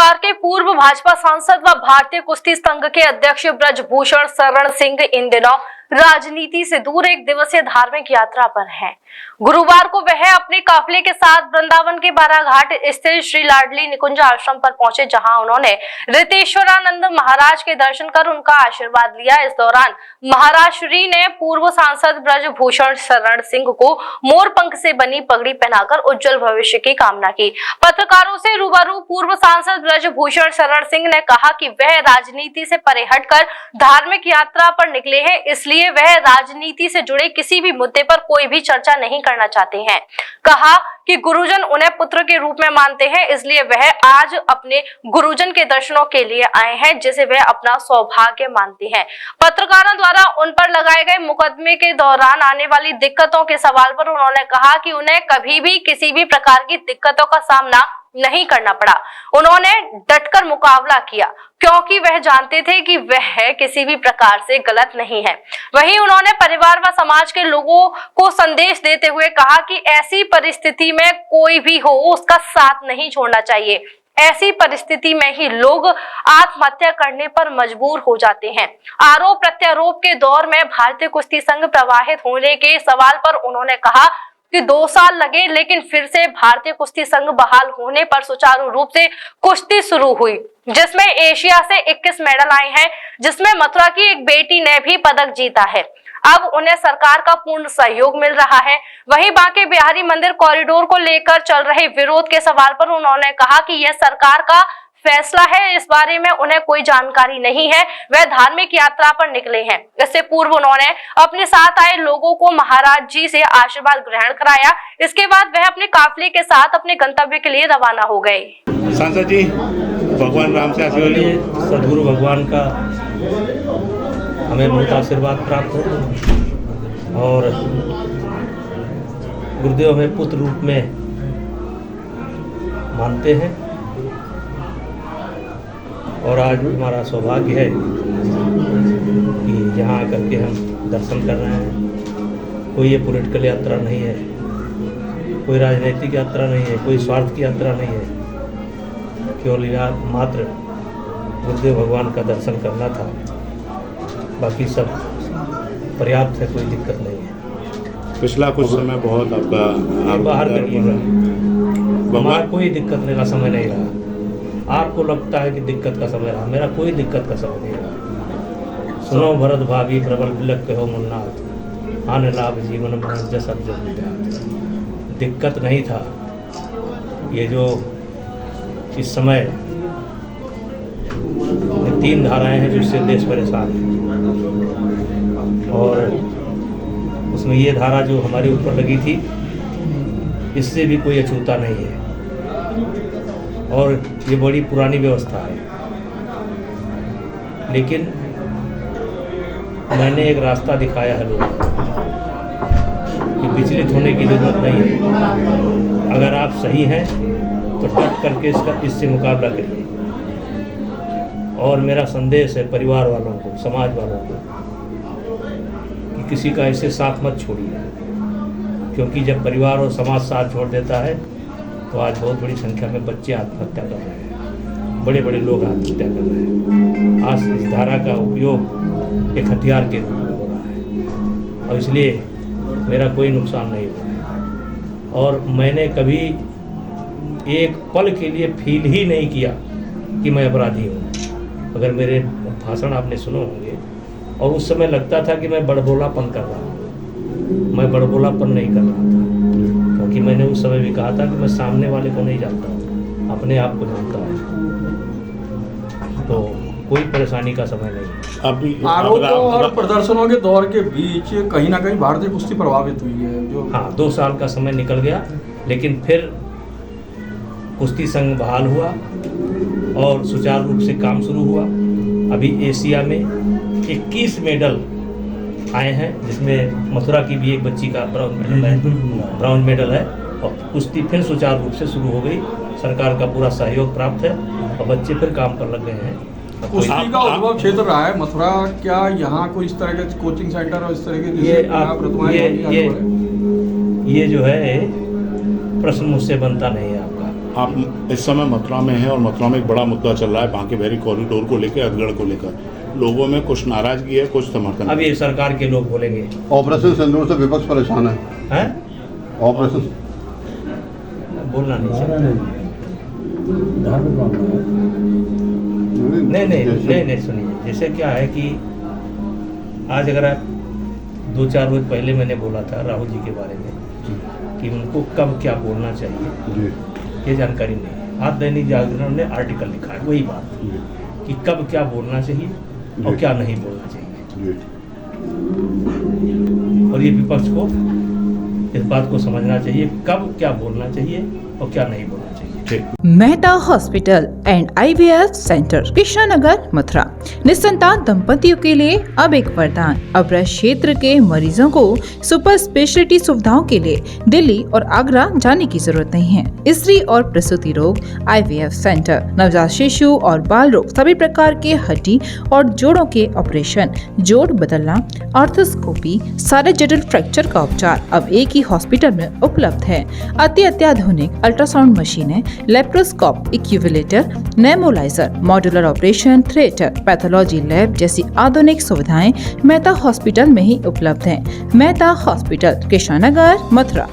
सरकार के पूर्व भाजपा सांसद व भारतीय कुश्ती संघ के अध्यक्ष ब्रजभूषण शरण सिंह इन दिनों राजनीति से दूर एक दिवसीय धार्मिक यात्रा पर हैं। गुरुवार को वह अपने काफिले के साथ वृंदावन के बाराघाट स्थित श्री लाडली निकुंज आश्रम पर पहुंचे, जहां उन्होंने रितेश्वरानंद महाराज के दर्शन कर उनका आशीर्वाद लिया। इस दौरान महाराज श्री ने पूर्व सांसद ब्रजभूषण शरण सिंह को मोर पंख से बनी पगड़ी पहनाकर उज्जवल भविष्य की कामना की। पत्रकारों से रूबरू पूर्व सांसद ब्रजभूषण शरण सिंह ने कहा कि वह राजनीति से परे हटकर धार्मिक यात्रा पर निकले हैं, इसलिए वह राजनीति से जुड़े किसी भी मुद्दे पर कोई भी चर्चा नहीं करना चाहते हैं। कहा कि गुरुजन उन्हें पुत्र के रूप में मानते हैं, इसलिए वह आज अपने गुरुजन के दर्शनों के लिए आए हैं, जिसे वह अपना सौभाग्य मानते हैं। पत्रकारों द्वारा उन पर लगाए गए मुकदमे के दौरान आने वाली दिक्कतों के सवाल पर उन्होंने कहा कि उन्हें कभी भी किसी भी प्रकार की दिक्कतों का सामना नहीं करना पड़ा। उन्होंने डटकर मुकाबला किया क्योंकि वह जानते थे कि वह किसी भी प्रकार से गलत नहीं है। वहीं उन्होंने परिवार व समाज के लोगों को संदेश देते हुए कहा कि ऐसी परिस्थिति में कोई भी हो उसका साथ नहीं छोड़ना चाहिए। ऐसी परिस्थिति में ही लोग आत्महत्या करने पर मजबूर हो जाते हैं। आरोप प्रत्यारोप के दौर में भारतीय कुश्ती संघ प्रवाहित होने के सवाल पर उन्होंने कहा कि 2 साल लगे, लेकिन फिर से भारतीय कुश्ती संघ बहाल होने पर सुचारू रूप से कुश्ती शुरू हुई, जिसमें एशिया से 21 मेडल आए हैं, जिसमें मथुरा की एक बेटी ने भी पदक जीता है। अब उन्हें सरकार का पूर्ण सहयोग मिल रहा है। वहीं बांके बिहारी मंदिर कॉरिडोर को लेकर चल रहे विरोध के सवाल पर उन्होंने कहा कि यह सरकार का फैसला है, इस बारे में उन्हें कोई जानकारी नहीं है। वह धार्मिक यात्रा पर निकले हैं। इससे पूर्व उन्होंने अपने साथ आए लोगों को महाराज जी से आशीर्वाद ग्रहण कराया। इसके बाद वह अपने काफिले के साथ अपने गंतव्य के लिए रवाना हो गए। सांसद जी, भगवान राम से आशीर्वाद, सद्गुरु भगवान का हमें बहुत आशीर्वाद प्राप्त हो और गुरुदेव हमें पुत्र रूप में मानते हैं और आज हमारा सौभाग्य है कि यहाँ आकर के हम दर्शन कर रहे हैं। कोई ये पॉलिटिकल यात्रा नहीं है, कोई राजनीतिक यात्रा नहीं है, कोई स्वार्थ की यात्रा नहीं है। केवल मात्र गुरुदेव भगवान का दर्शन करना था, बाकी सब पर्याप्त है, कोई दिक्कत नहीं है। पिछला कुछ समय बहुत आपका बाहर करिएगा, हमारा कोई दिक्कत नहीं का समय नहीं रहा। आपको लगता है कि दिक्कत का समय रहा, मेरा कोई दिक्कत का समय नहीं रहा। सुनो भरत भागी प्रबल बिलक कहो मुन्नाथ, आने लाभ जीवन मरण जसब जब दिक्कत नहीं था। ये जो इस समय 3 धाराएं हैं जिससे देश परेशान है, और उसमें ये धारा जो हमारे ऊपर लगी थी, इससे भी कोई अछूता नहीं है और ये बड़ी पुरानी व्यवस्था है। लेकिन मैंने एक रास्ता दिखाया है लोगों को कि विचलित होने की जरूरत नहीं है। अगर आप सही हैं तो डट करके इससे मुकाबला करिए। और मेरा संदेश है परिवार वालों को, समाज वालों को, कि किसी का ऐसे साथ मत छोड़िए, क्योंकि जब परिवार और समाज साथ छोड़ देता है तो आज बहुत बड़ी संख्या में बच्चे आत्महत्या कर रहे हैं, बड़े बड़े लोग आत्महत्या कर रहे हैं। आज इस धारा का उपयोग एक हथियार के रूप में हो रहा है और इसलिए मेरा कोई नुकसान नहीं हुआ है। और मैंने कभी एक पल के लिए फील ही नहीं किया कि मैं अपराधी हूँ। अगर मेरे भाषण आपने सुने होंगे, और उस समय लगता था कि मैं बड़बोलापन कर रहा हूँ। मैं बड़बोलापन नहीं कर रहा था, क्योंकि मैंने उस समय भी कहा था कि मैं सामने वाले को नहीं जानता हूँ, अपने आप को जानता हूँ। तो कोई परेशानी का समय नहीं। आरोपों और प्रदर्शनों के दौर के बीच कहीं ना कहीं भारतीय कुश्ती प्रभावित हुई है। जो हाँ, 2 साल का समय निकल गया, लेकिन फिर कुश्ती संघ बहाल हुआ और सुचारू रूप से काम शुरू हुआ। अभी एशिया में 21 मेडल आए हैं, जिसमें मथुरा की भी एक बच्ची का ब्राउन मेडल है और कुश्ती फिर सुचारू रूप से शुरू हो गई। सरकार का पूरा सहयोग प्राप्त है और बच्चे फिर काम पर लग गए हैं। कुश्ती का उद्भव क्षेत्र रहा है मथुरा, क्या यहाँ कोई इस तरह के कोचिंग सेंटर और इस तरह के ये जो है प्रश्न मुझसे बनता नहीं है आपका। आप इस समय मथुरा में हैं और मथुरा में एक बड़ा मुद्दा चल रहा है बांके बिहारी कॉरिडोर को लेकर, अधगढ़ को लेकर। लोगों में कुछ नाराजगी है, कुछ समर्थन है। अब ये सरकार के लोग बोलेंगे। ऑपरेशन सिंदूर से विपक्ष परेशान है। हैं? ऑपरेशन बोलना नहीं चाहिए। नहीं सुनिए, जैसे क्या है कि आज अगर आप 2-4 रोज पहले मैंने बोला था राहुल जी के बारे में कि उनको कब क्या बोलना चाहिए, जी ये जानकारी नहीं है। आज दैनिक जागरण ने आर्टिकल लिखा है वही बात कि कब क्या बोलना चाहिए और क्या नहीं बोलना चाहिए। जी और ये विपक्ष को इस बात को समझना चाहिए कब क्या बोलना चाहिए और क्या नहीं बोलना चाहिए। Mehta hospital and IVF centre, Krishnanagar, Mathura. निसंतान दंपतियों के लिए अब एक वरदान। अब क्षेत्र के मरीजों को सुपर स्पेशलिटी सुविधाओं के लिए दिल्ली और आगरा जाने की जरूरत नहीं है। स्त्री और प्रसूति रोग IVF सेंटर, नवजात शिशु और बाल रोग, सभी प्रकार के हड्डी और जोड़ों के ऑपरेशन, जोड़ बदलना, आर्थोस्कोपी, सारे जटिल फ्रैक्चर का उपचार अब एक ही हॉस्पिटल में उपलब्ध है। अत्याधुनिक अल्ट्रासाउंड मशीनें, लेप्रोस्कोप, इक्यूविलेटर, nebuliser, modular operation theatre, pathology lab जैसी आधुनिक सुविधाएं मेहता हॉस्पिटल में ही उपलब्ध हैं। मेहता हॉस्पिटल, कृष्णानगर, मथुरा।